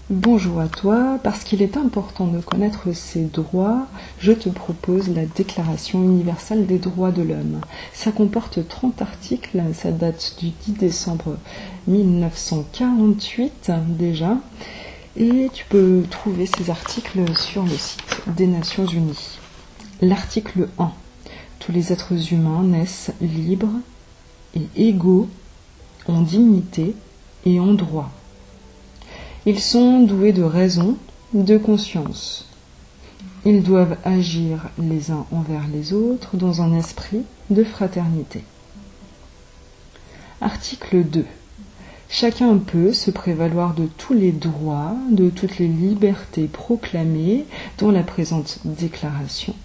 Bonjour à toi, parce qu'il est important de connaître ses droits, je te propose la Déclaration universelle des droits de l'homme. Ça comporte 30 articles, ça date du 10 décembre 1948 déjà, et tu peux trouver ces articles sur le site des Nations Unies. L'article 1. Tous les êtres humains naissent libres et égaux en dignité et en droit. Ils sont doués de raison, de conscience. Ils doivent agir les uns envers les autres dans un esprit de fraternité. Article 2. Chacun peut se prévaloir de tous les droits, de toutes les libertés proclamées dans la présente déclaration,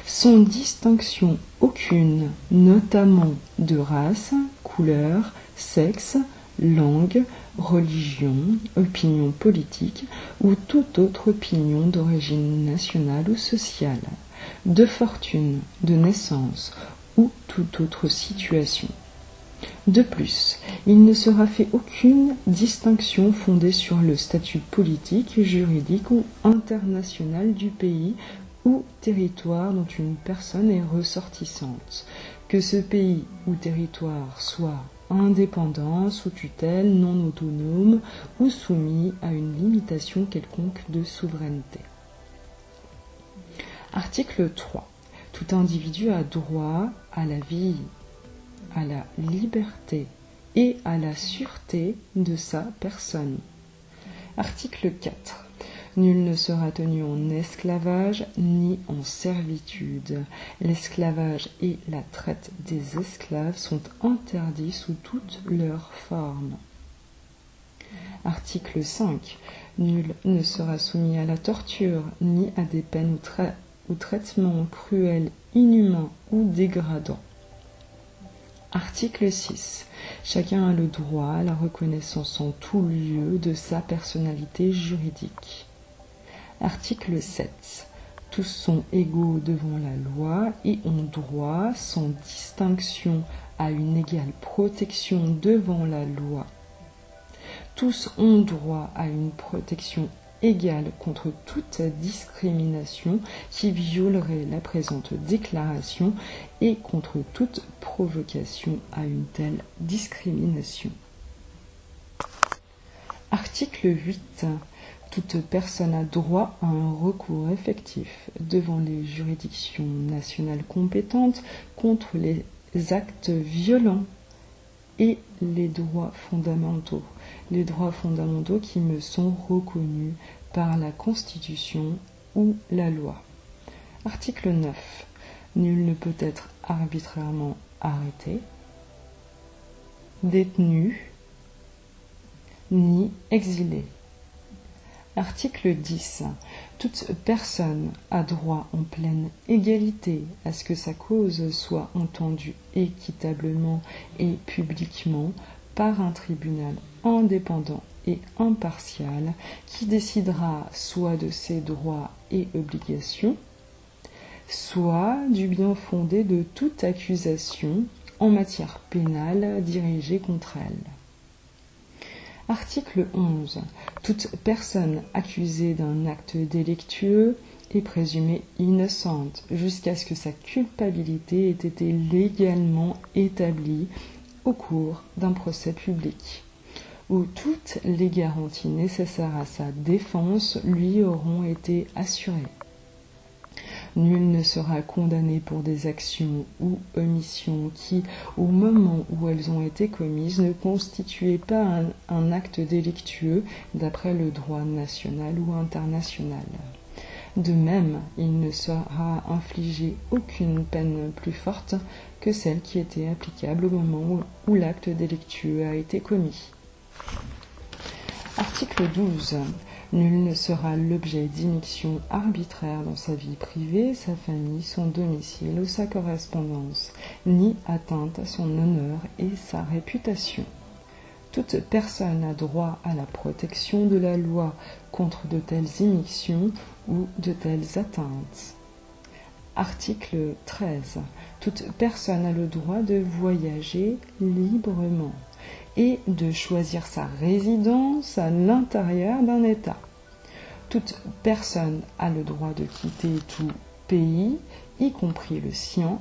sans distinction aucune, notamment de race, couleur, sexe, langue, religion, opinion politique ou toute autre opinion d'origine nationale ou sociale, de fortune, de naissance ou toute autre situation. De plus, il ne sera fait aucune distinction fondée sur le statut politique, juridique ou international du pays ou territoire dont une personne est ressortissante, que ce pays ou territoire soit indépendant, sous tutelle, non autonome ou soumis à une limitation quelconque de souveraineté. Article 3. Tout individu a droit à la vie, à la liberté et à la sûreté de sa personne. Article 4. Nul ne sera tenu en esclavage ni en servitude. L'esclavage et la traite des esclaves sont interdits sous toutes leurs formes. Article 5. Nul ne sera soumis à la torture ni à des peines ou traitements cruels, inhumains ou dégradants. Article 6. Chacun a le droit à la reconnaissance en tout lieu de sa personnalité juridique. Article 7. Tous sont égaux devant la loi et ont droit, sans distinction, à une égale protection devant la loi. Tous ont droit à une protection égale contre toute discrimination qui violerait la présente déclaration et contre toute provocation à une telle discrimination. Article 8. Toute personne a droit à un recours effectif devant les juridictions nationales compétentes contre les actes violents et les droits fondamentaux. Les droits fondamentaux qui me sont reconnus par la Constitution ou la loi. Article 9. Nul ne peut être arbitrairement arrêté, détenu, ni exilé. Article 10. Toute personne a droit en pleine égalité à ce que sa cause soit entendue équitablement et publiquement par un tribunal indépendant et impartial qui décidera soit de ses droits et obligations, soit du bien fondé de toute accusation en matière pénale dirigée contre elle. Article 11. Toute personne accusée d'un acte délictueux est présumée innocente jusqu'à ce que sa culpabilité ait été légalement établie au cours d'un procès public, où toutes les garanties nécessaires à sa défense lui auront été assurées. Nul ne sera condamné pour des actions ou omissions qui, au moment où elles ont été commises, ne constituaient pas un acte délictueux d'après le droit national ou international. De même, il ne sera infligé aucune peine plus forte que celle qui était applicable au moment où l'acte délictueux a été commis. Article 12. Nul ne sera l'objet d'immixtion arbitraire dans sa vie privée, sa famille, son domicile ou sa correspondance, ni atteinte à son honneur et sa réputation. Toute personne a droit à la protection de la loi contre de telles immixtions ou de telles atteintes. Article 13. Toute personne a le droit de voyager librement. et de choisir sa résidence à l'intérieur d'un État. Toute personne a le droit de quitter tout pays, y compris le sien,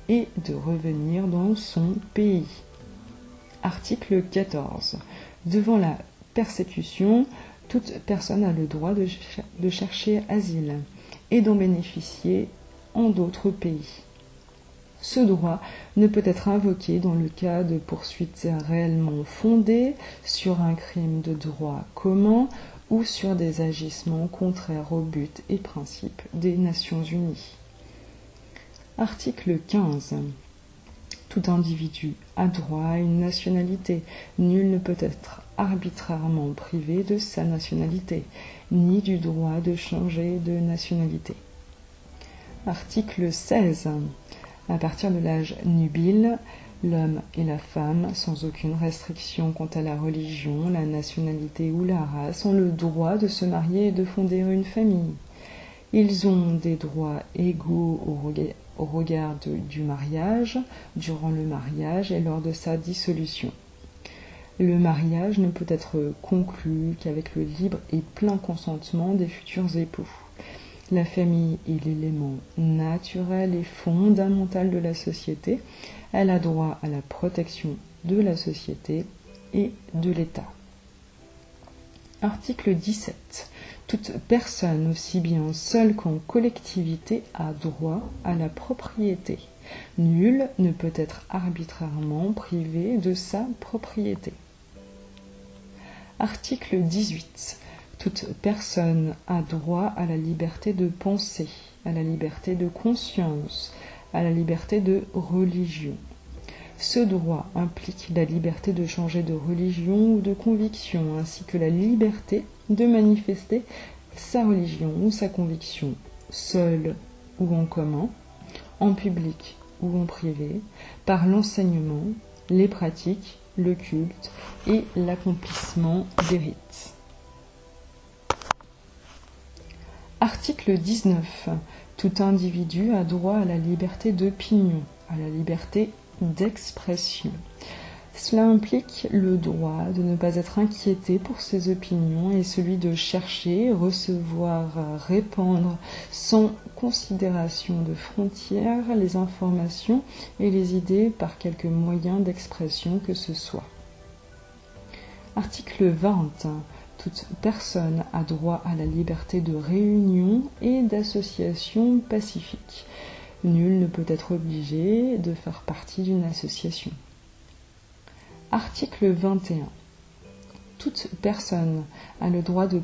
et de revenir dans son pays. Article 14. Devant la persécution, toute personne a le droit de chercher asile et d'en bénéficier en d'autres pays. Ce droit ne peut être invoqué dans le cas de poursuites réellement fondées sur un crime de droit commun ou sur des agissements contraires aux buts et principes des Nations Unies. Article 15. Tout individu a droit à une nationalité. Nul ne peut être arbitrairement privé de sa nationalité, ni du droit de changer de nationalité. Article 16. À partir de l'âge nubile, l'homme et la femme, sans aucune restriction quant à la religion, la nationalité ou la race, ont le droit de se marier et de fonder une famille. Ils ont des droits égaux au regard du mariage, durant le mariage et lors de sa dissolution. Le mariage ne peut être conclu qu'avec le libre et plein consentement des futurs époux. La famille est l'élément naturel et fondamental de la société. Elle a droit à la protection de la société et de l'État. Article 17. Toute personne, aussi bien seule qu'en collectivité, a droit à la propriété. Nul ne peut être arbitrairement privé de sa propriété. Article 18. Toute personne a droit à la liberté de penser, à la liberté de conscience, à la liberté de religion. Ce droit implique la liberté de changer de religion ou de conviction, ainsi que la liberté de manifester sa religion ou sa conviction, seule ou en commun, en public ou en privé, par l'enseignement, les pratiques, le culte et l'accomplissement des rites. Article 19. Tout individu a droit à la liberté d'opinion, à la liberté d'expression. Cela implique le droit de ne pas être inquiété pour ses opinions et celui de chercher, recevoir, répandre sans considération de frontières les informations et les idées par quelque moyen d'expression que ce soit. Article 20. Toute personne a droit à la liberté de réunion et d'association pacifique. Nul ne peut être obligé de faire partie d'une association. Article 21. Toute personne a le droit de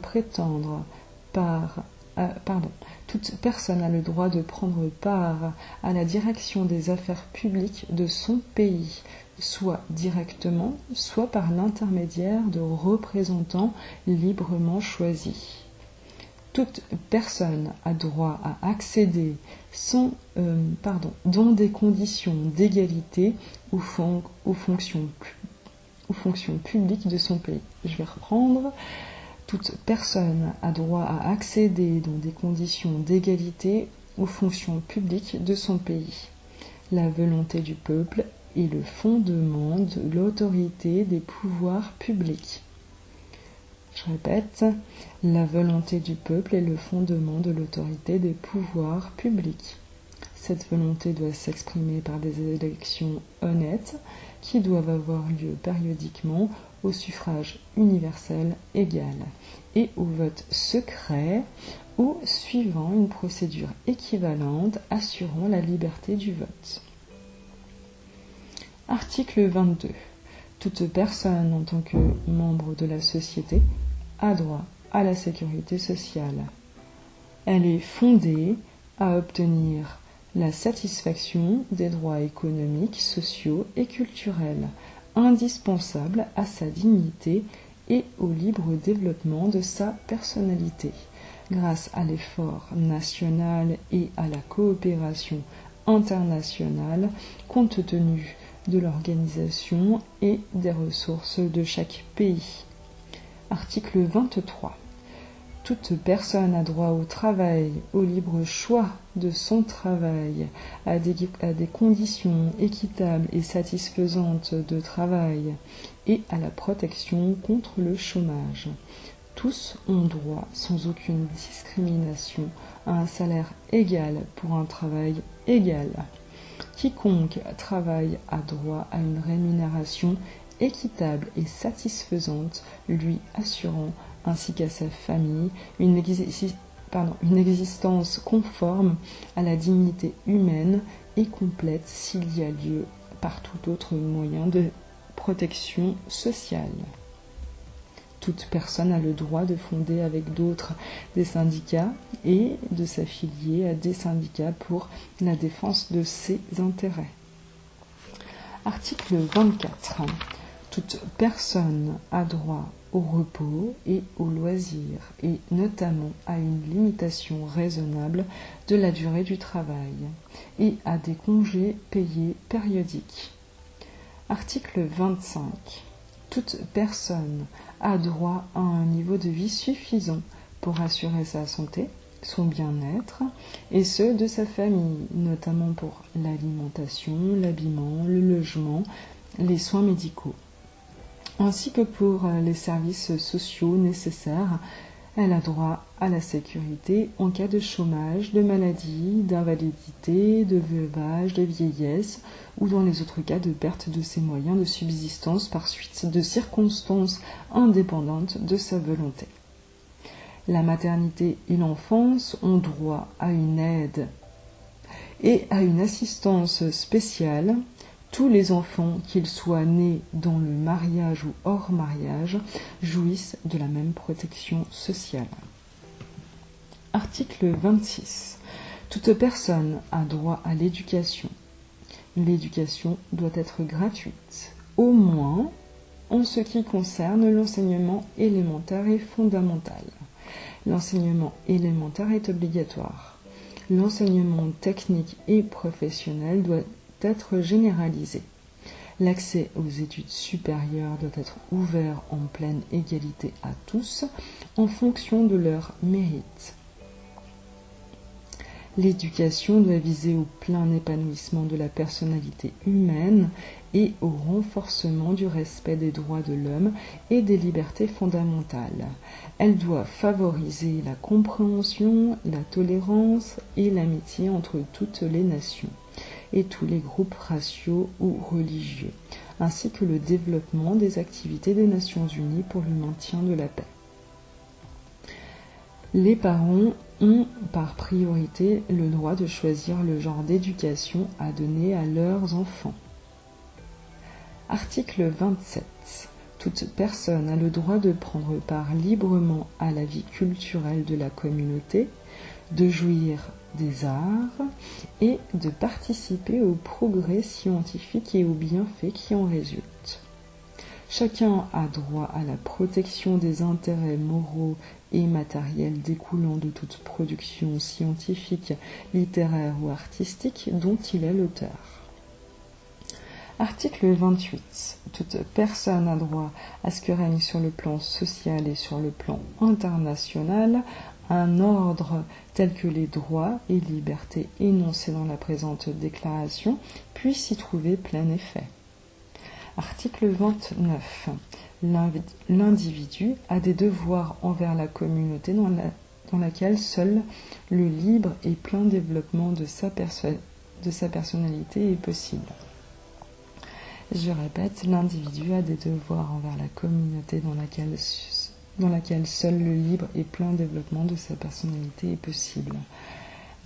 toute personne a le droit de prendre part à la direction des affaires publiques de son pays, soit directement, soit par l'intermédiaire de représentants librement choisis. Toute personne a droit à accéder dans des conditions d'égalité aux fonctions publiques de son pays. Je vais reprendre. Toute personne a droit à accéder dans des conditions d'égalité aux fonctions publiques de son pays. La volonté du peuple est le fondement de l'autorité des pouvoirs publics. Je répète, la volonté du peuple est le fondement de l'autorité des pouvoirs publics. Cette volonté doit s'exprimer par des élections honnêtes qui doivent avoir lieu périodiquement au suffrage universel égal et au vote secret ou suivant une procédure équivalente assurant la liberté du vote. Article 22. Toute personne en tant que membre de la société a droit à la sécurité sociale. Elle est fondée à obtenir la satisfaction des droits économiques, sociaux et culturels indispensables à sa dignité et au libre développement de sa personnalité, grâce à l'effort national et à la coopération internationale compte tenu de l'organisation et des ressources de chaque pays. Article 23. Toute personne a droit au travail, au libre choix de son travail, à des conditions équitables et satisfaisantes de travail et à la protection contre le chômage. Tous ont droit, sans aucune discrimination, à un salaire égal pour un travail égal. Quiconque travaille a droit à une rémunération équitable et satisfaisante, lui assurant, ainsi qu'à sa famille, une existence conforme à la dignité humaine et complète s'il y a lieu par tout autre moyen de protection sociale. Toute personne a le droit de fonder avec d'autres des syndicats et de s'affilier à des syndicats pour la défense de ses intérêts. Article 24. Toute personne a droit au repos et au loisir, et notamment à une limitation raisonnable de la durée du travail, et à des congés payés périodiques. Article 25. Toute personne a droit à un niveau de vie suffisant pour assurer sa santé, son bien-être, et ceux de sa famille, notamment pour l'alimentation, l'habillement, le logement, les soins médicaux, ainsi que pour les services sociaux nécessaires. Elle a droit à la sécurité en cas de chômage, de maladie, d'invalidité, de veuvage, de vieillesse ou dans les autres cas de perte de ses moyens de subsistance par suite de circonstances indépendantes de sa volonté. La maternité et l'enfance ont droit à une aide et à une assistance spéciale. Tous les enfants, qu'ils soient nés dans le mariage ou hors mariage, jouissent de la même protection sociale. Article 26. Toute personne a droit à l'éducation. L'éducation doit être gratuite, au moins en ce qui concerne l'enseignement élémentaire et fondamental. L'enseignement élémentaire est obligatoire. L'enseignement technique et professionnel doit être généralisé. L'accès aux études supérieures doit être ouvert en pleine égalité à tous, en fonction de leur mérite. L'éducation doit viser au plein épanouissement de la personnalité humaine et au renforcement du respect des droits de l'homme et des libertés fondamentales. Elle doit favoriser la compréhension, la tolérance et l'amitié entre toutes les nations et tous les groupes raciaux ou religieux, ainsi que le développement des activités des Nations Unies pour le maintien de la paix. Les parents ont par priorité le droit de choisir le genre d'éducation à donner à leurs enfants. Article 27. Toute personne a le droit de prendre part librement à la vie culturelle de la communauté, de jouir des arts et de participer au progrès scientifique et aux bienfaits qui en résultent. Chacun a droit à la protection des intérêts moraux et matériels découlant de toute production scientifique, littéraire ou artistique dont il est l'auteur. Article 28. Toute personne a droit à ce que règne sur le plan social et sur le plan international un ordre tel que les droits et libertés énoncés dans la présente déclaration puissent y trouver plein effet. Article 29. L'individu a des devoirs envers la communauté dans laquelle seul le libre et plein développement de sa personnalité est possible. Je répète, l'individu a des devoirs envers la communauté dans laquelle seul le libre et plein développement de sa personnalité est possible.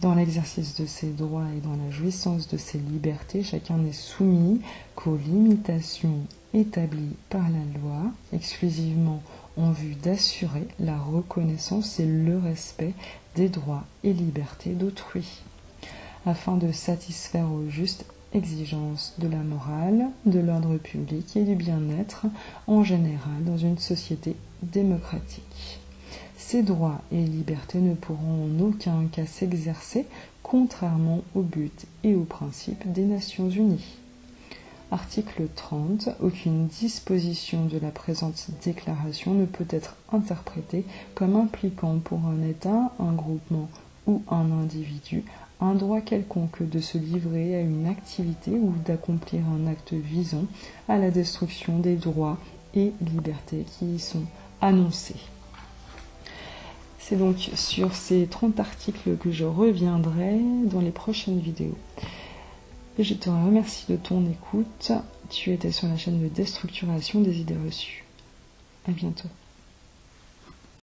Dans l'exercice de ses droits et dans la jouissance de ses libertés, chacun n'est soumis qu'aux limitations établies par la loi, exclusivement en vue d'assurer la reconnaissance et le respect des droits et libertés d'autrui, afin de satisfaire aux justes exigences de la morale, de l'ordre public et du bien-être en général dans une société démocratique. Ces droits et libertés ne pourront en aucun cas s'exercer contrairement au but et aux principes des Nations Unies. Article 30. Aucune disposition de la présente déclaration ne peut être interprétée comme impliquant pour un État, un groupement ou un individu un droit quelconque de se livrer à une activité ou d'accomplir un acte visant à la destruction des droits et libertés qui y sont annoncés. C'est donc sur ces 30 articles que je reviendrai dans les prochaines vidéos. Et je te remercie de ton écoute. Tu étais sur la chaîne de déstructuration des idées reçues. À bientôt.